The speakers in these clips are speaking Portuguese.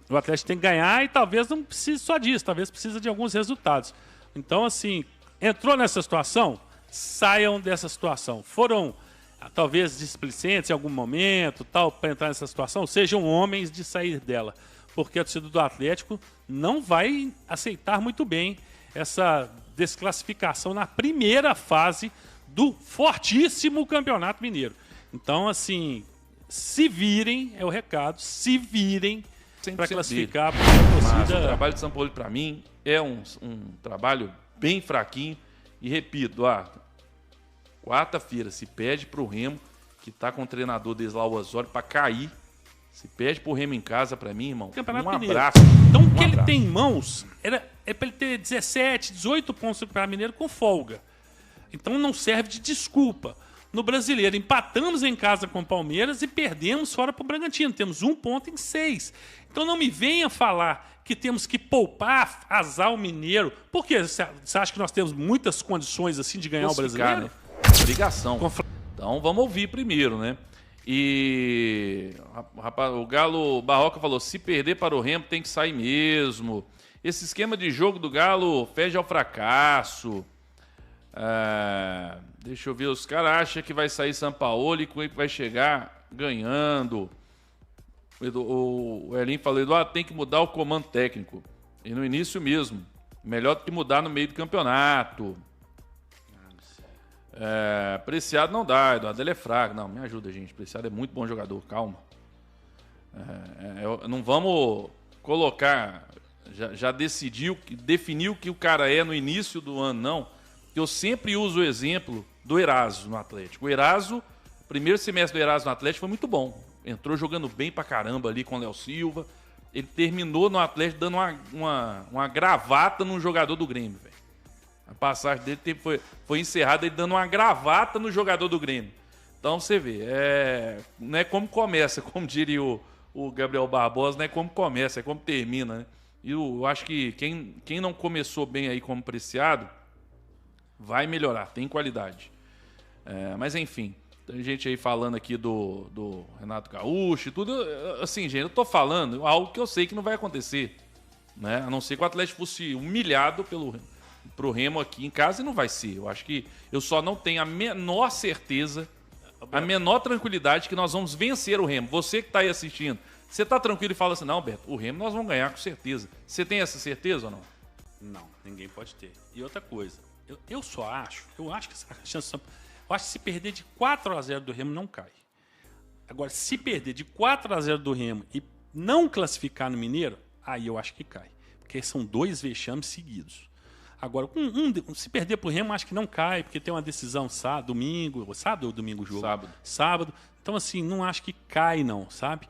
O Atlético tem que ganhar e talvez não precise só disso, talvez precise de alguns resultados. Então, assim, entrou nessa situação, saiam dessa situação. Foram, talvez, displicentes em algum momento, tal, para entrar nessa situação, sejam homens de sair dela. Porque a torcida do Atlético não vai aceitar muito bem essa desclassificação na primeira fase do fortíssimo Campeonato Mineiro. Então, assim, se virem, é o recado, se virem para classificar. Mas o trabalho de São Paulo, para mim, é um trabalho bem fraquinho. E repito, quarta-feira se pede para o Remo, que está com o treinador Deslau Osório, para cair. Se pede pro Remo em casa, pra mim, irmão, Campeonato um Mineiro. abraço. Então, o que ele tem em mãos é pra ele ter 17, 18 pontos no Campeonato Mineiro com folga. Então, não serve de desculpa. No Brasileiro, empatamos em casa com o Palmeiras e perdemos fora pro Bragantino. Temos 1 ponto em 6. Então, não me venha falar que temos que poupar, azar o Mineiro. Por quê? Você acha que nós temos muitas condições assim de ganhar o Brasileiro? Né? Obrigação. Então, vamos ouvir primeiro, né? E rapaz, o Galo Barroca falou, se perder para o Remo tem que sair mesmo. Esse esquema de jogo do Galo fede ao fracasso. Deixa eu ver, os caras acham que vai sair Sampaoli e que vai chegar ganhando. O Elin falou, Eduardo, tem que mudar o comando técnico. E no início mesmo. Melhor do que mudar no meio do campeonato. Preciado não dá, Eduardo, ele é fraco. Não, me ajuda, gente. Preciado é muito bom jogador, calma. Não vamos colocar. Já definiu que o cara é no início do ano, não. Eu sempre uso o exemplo do Eraso no Atlético. O Eraso, o primeiro semestre do Eraso no Atlético foi muito bom. Entrou jogando bem pra caramba ali com o Léo Silva. Ele terminou no Atlético dando uma gravata num jogador do Grêmio, velho. A passagem dele foi encerrada ele dando uma gravata no jogador do Grêmio. Então você vê, não é como começa, como diria o Gabriel Barbosa, não é como começa, é como termina, né? E eu acho que quem não começou bem aí como Preciado vai melhorar, tem qualidade. Mas enfim, tem gente aí falando aqui do Renato Gaúcho e tudo. Assim, gente, eu tô falando algo que eu sei que não vai acontecer, né? A não ser que o Atlético fosse humilhado pro Remo aqui em casa, e não vai ser. Eu acho que eu só não tenho a menor certeza, a menor tranquilidade que nós vamos vencer o Remo. Você que tá aí assistindo, você tá tranquilo e fala assim, não, Beto, o Remo nós vamos ganhar com certeza. Você tem essa certeza ou não? Não, ninguém pode ter. E outra coisa, eu acho que essa chance, eu acho que se perder de 4-0 do Remo não cai. Agora, se perder de 4-0 do Remo e não classificar no Mineiro, aí eu acho que cai. Porque são 2 vexames seguidos. Agora, se perder pro Remo, acho que não cai, porque tem uma decisão domingo ou domingo o jogo? Sábado. Então, assim, não acho que cai, não, sabe?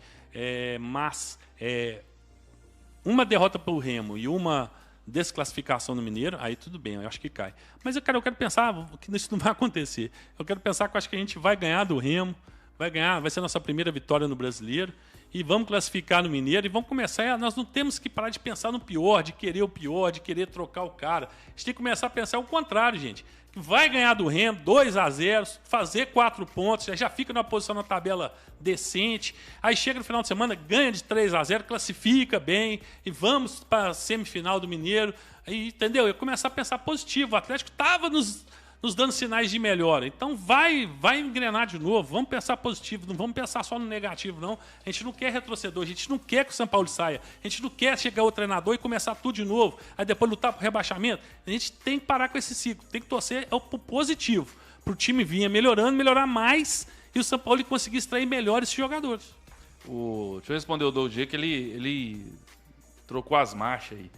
Mas uma derrota pro Remo e uma desclassificação no Mineiro, aí tudo bem, eu acho que cai. Mas eu quero pensar que isso não vai acontecer. Eu quero pensar que eu acho que a gente vai ganhar do Remo, vai ser a nossa primeira vitória no Brasileiro, e vamos classificar no Mineiro e vamos começar. Nós não temos que parar de pensar no pior, de querer o pior, de querer trocar o cara. A gente tem que começar a pensar o contrário, gente. Vai ganhar do Remo 2-0, fazer 4 pontos, já fica numa posição na tabela decente. Aí chega no final de semana, ganha de 3-0, classifica bem e vamos para a semifinal do Mineiro. Aí, entendeu? Eu começar a pensar positivo. O Atlético estava nos dando sinais de melhora. Então vai engrenar de novo. Vamos pensar positivo, não vamos pensar só no negativo, não. A gente não quer retrocedor, a gente não quer que o São Paulo saia. A gente não quer chegar o treinador e começar tudo de novo, aí depois lutar pro rebaixamento. A gente tem que parar com esse ciclo, tem que torcer pro positivo, pro time vir melhorando, melhorar mais e o São Paulo conseguir extrair melhor esses jogadores. Deixa eu responder o Doug, que ele trocou as marchas aí.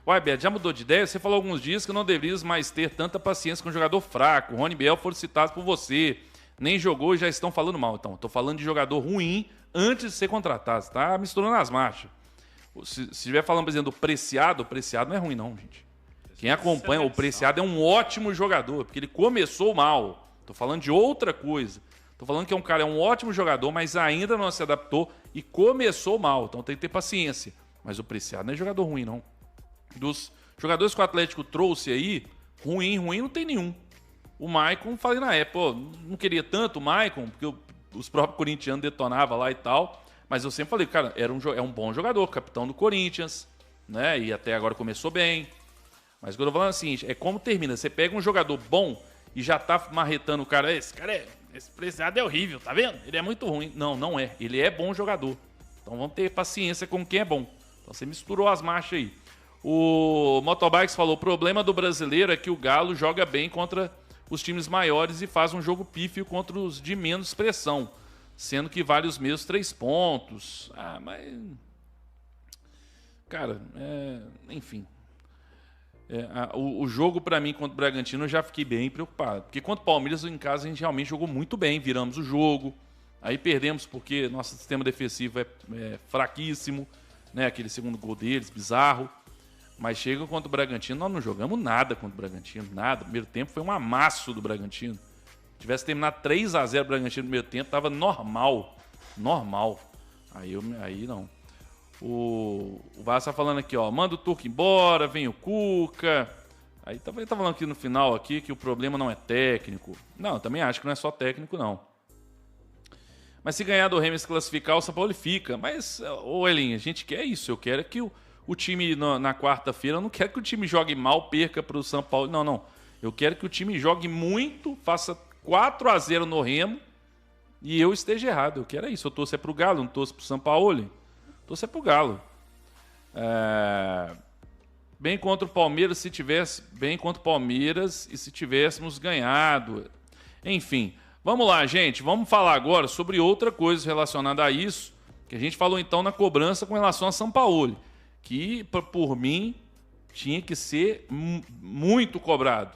Uai, Beto, já mudou de ideia? Você falou alguns dias que não deveríamos mais ter tanta paciência com um jogador fraco. O Rony Biel foram citados por você. Nem jogou e já estão falando mal. Então, estou falando de jogador ruim antes de ser contratado. Você está misturando as marchas. Se estiver falando, por exemplo, do Preciado, o Preciado não é ruim, não, gente. Quem acompanha, o Preciado é um ótimo jogador, porque ele começou mal. Estou falando de outra coisa. Estou falando que é um ótimo jogador, mas ainda não se adaptou e começou mal. Então tem que ter paciência. Mas o Preciado não é jogador ruim, não. Dos jogadores que o Atlético trouxe aí, ruim não tem nenhum. O Maicon, falei na época, não queria tanto o Maicon, porque os próprios corintianos detonavam lá e tal, Mas eu sempre falei, cara, é um bom jogador, capitão do Corinthians, né? E até agora começou bem. Mas o que eu tô falando é o seguinte, é como termina. Você pega um jogador bom e já tá marretando o cara. Esse prezado é horrível, tá vendo? Ele é muito ruim. Não, não é. Ele é bom jogador. Então vamos ter paciência com quem é bom. Então você misturou as marchas aí. O Motobikes falou, o problema do brasileiro é que o Galo joga bem contra os times maiores e faz um jogo pífio contra os de menos expressão, sendo que vale os mesmos 3 pontos. Ah, mas... Cara, enfim... o jogo, pra mim, contra o Bragantino, eu já fiquei bem preocupado. Porque contra o Palmeiras, em casa, a gente realmente jogou muito bem. Viramos o jogo. Aí perdemos porque nosso sistema defensivo é fraquíssimo. Né? Aquele segundo gol deles, bizarro. Mas chega contra o Bragantino, nós não jogamos nada contra o Bragantino. Nada. O primeiro tempo foi um amasso do Bragantino. Se tivesse terminado 3-0 o Bragantino no primeiro tempo, tava normal. Normal. Aí não. O Vasco tá falando aqui, ó, manda o Turco embora, vem o Cuca. Aí ele tá falando aqui no final aqui que o problema não é técnico. Não, eu também acho que não é só técnico, não. Mas se ganhar do Remo e se classificar, o São Paulo fica. Mas, ô Elinho, a gente quer isso. Eu quero que o time na quarta-feira, eu não quero que o time jogue mal, perca pro São Paulo. Não, não. Eu quero que o time jogue muito, faça 4-0 no Remo e eu esteja errado. Eu quero isso. Eu torço pro Galo, não torço pro São Paulo. Torcer pro Galo. Bem contra o Palmeiras e se tivéssemos ganhado. Enfim, vamos lá, gente. Vamos falar agora sobre outra coisa relacionada a isso, que a gente falou então na cobrança com relação a São Paulo, que por mim tinha que ser muito cobrado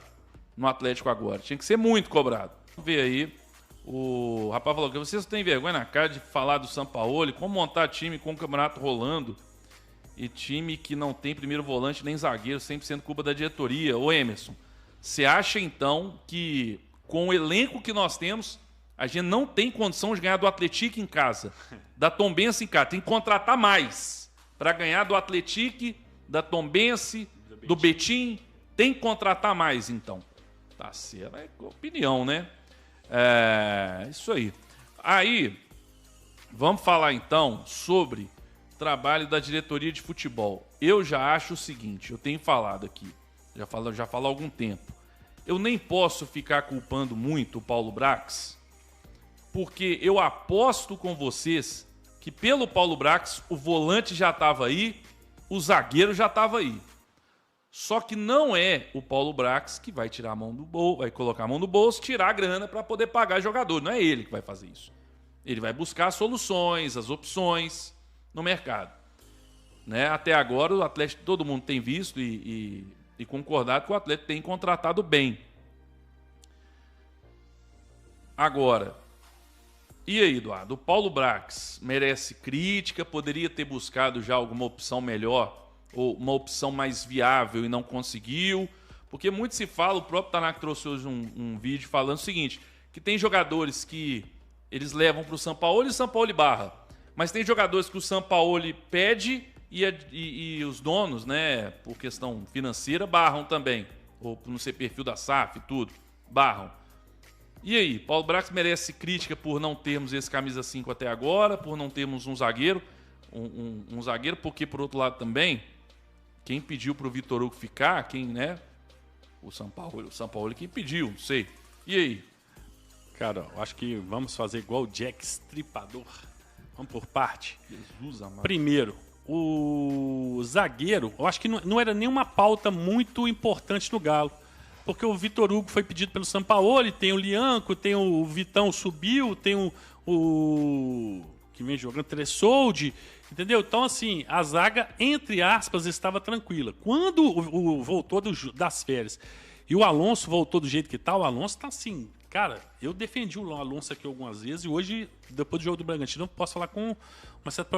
no Atlético agora. Tinha que ser muito cobrado. Vamos ver aí. O rapaz falou que vocês têm vergonha na cara de falar do Sampaoli, como montar time com o campeonato rolando e time que não tem primeiro volante nem zagueiro, 100% culpa da diretoria. Ô Emerson, você acha então que com o elenco que nós temos, a gente não tem condição de ganhar do Atlético em casa, da Tombense em casa, tem que contratar mais para ganhar do Atlético, da Tombense, do Betim, tem que contratar mais então. Tá certo, é opinião, né? Isso aí. Aí, vamos falar então sobre o trabalho da diretoria de futebol. Eu já acho o seguinte, eu tenho falado aqui, já falo há algum tempo. Eu nem posso ficar culpando muito o Paulo Brax, porque eu aposto com vocês que pelo Paulo Brax o volante já estava aí, o zagueiro já estava aí. Só que não é o Paulo Brax que vai tirar a mão do bolso, vai colocar a mão no bolso, tirar a grana para poder pagar jogador. Não é ele que vai fazer isso. Ele vai buscar as soluções, as opções no mercado. Né? Até agora o Atlético, todo mundo tem visto e concordado que o Atlético tem contratado bem. Agora, e aí, Eduardo? O Paulo Brax merece crítica, poderia ter buscado já alguma opção melhor, ou uma opção mais viável e não conseguiu, porque muito se fala, o próprio Tanaka trouxe hoje um vídeo falando o seguinte, que tem jogadores que eles levam para o São Paulo e o São Paulo barra, mas tem jogadores que o São Paulo pede e os donos, né, por questão financeira, barram também, ou por não ser perfil da SAF e tudo, barram. E aí, Paulo Brax merece crítica por não termos esse camisa 5 até agora, por não termos um zagueiro, um zagueiro, porque por outro lado também, quem pediu pro Vitor Hugo ficar, né? O São Paulo quem pediu, não sei. E aí? Cara, eu acho que vamos fazer igual o Jack Stripador. Vamos por parte. Jesus amado. Primeiro, o zagueiro, eu acho que não era nenhuma pauta muito importante no Galo. Porque o Vitor Hugo foi pedido pelo Sampaoli, tem o Lianco, tem o Vitão subiu, tem o que vem jogando Tressoldi, entendeu? Então, assim, a zaga, entre aspas, estava tranquila. Quando voltou das férias e o Alonso voltou do jeito que tá, o Alonso tá assim, cara, eu defendi o Alonso aqui algumas vezes e hoje, depois do jogo do Bragantino, eu posso falar com uma certa